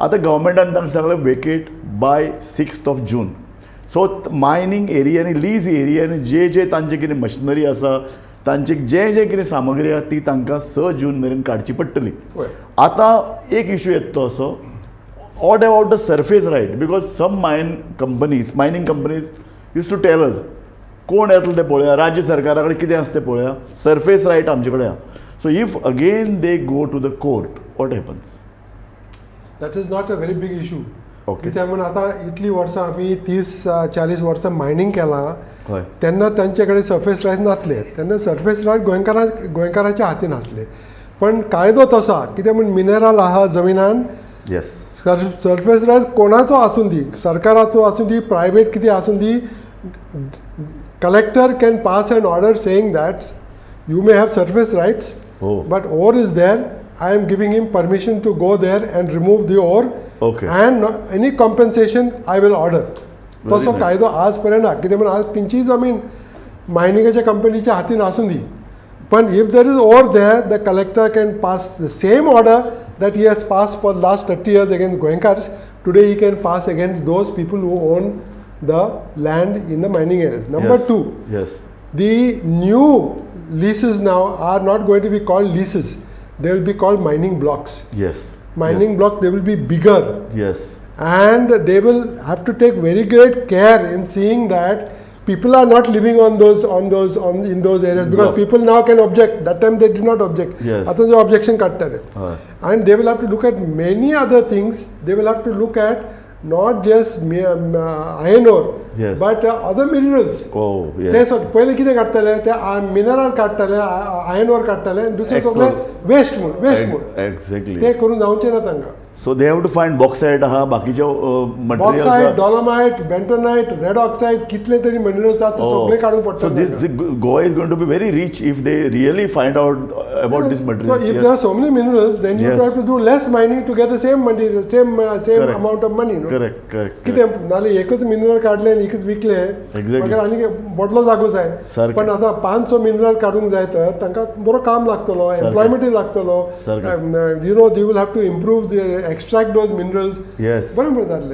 आतां गव्हर्मेंटान तांकां सांगलें vacate by 6th June. So mining एरियांनी लीज एरियांनी जे तांचे कितें मशिनरी आसा तांचे जे कितें सामग्री आसा ती तांकां 6 जून मेरेन काडची पडटली. आतां एक इशू येता तो असो out about the surface right because some mining companies use to tell us कोण येतलो ते पळोवया राज्य सरकारा कडेन कितें आसा तें पळोवया सर्फेस रायट आमचे कडेन आहा. So if again they go to the court what happens? That is not a very big issue. Okay. कित्याक म्हण आतां इतलीं वर्सां आमी 30-40 वर्सां मायनींग केलां हय तेन्ना तांचे कडेन सर्फेस रायट्स नासले. तेन्ना सर्फेस रायट गोंयकारांच्या हातीन आसले. पण कायदो तसो आहा कित्याक म्हण मिनरल आहा जमिनान. येस. सर्फेस रायट्स कोणाचो आसूं दी सरकाराचो आसूं दी प्रायवेट कितें आसूं दी collector can pass an order saying that you may have surface rights, but ore is there. I am giving him permission to go there and remove the ore. Okay. And any compensation I will order. तसो कायदो आज पर्यंत कितें म्हण आज खंयचीय जमीन मायनिंगाच्या कंपनीच्या हातीन आसूं दी पण if there is ore there, the collector can pass the same order that he has passed for last 30 years against Goenkars. Today he can pass against those people who own the land in the mining areas. Number two, yes, the new leases now are not going to be called leases. They will be called mining blocks. yes, Mining blocks, they will be bigger. yes, And they will have to take very great care in seeing that people are not living in those areas because Block. people now can object. That time they did not object. Yes. After the objection kattare. And they will have to look at many other things. They will have to look at not just iron ore, yes, but other minerals. oh ते yes, पहिले कितें काडटाले ते mineral काडटाले iron or काडटाले दुसरे सगळे waste म्हणून exactly. ते करून जावचें ना तांकां. So they have to find bauxite आहा बाकीचे bauxite materials. Dolomite bentonite red oxide कितले तरी मिनरल्स आहात ते सगळे काडूंक So पडटा. this Goa is going to be very rich if they really find out about this So material. if there are so many minerals, then you Yes. have to do less mining to get the same material, same Correct. amount of money. No? Correct, correct. कितें नाले एकच mineral काडले आनी एकच विकले Exactly. मागीर आनी बदलो जागो जाय. सारकें. पण आतां 500 मिनरल काडूंक जाय तर तांकां बरो काम लागतलो एम्प्लॉयमेंटूय लागतलो. सारकें. You know they will have to improve their extract those minerals. Yes. बरें म्हणून जातलें.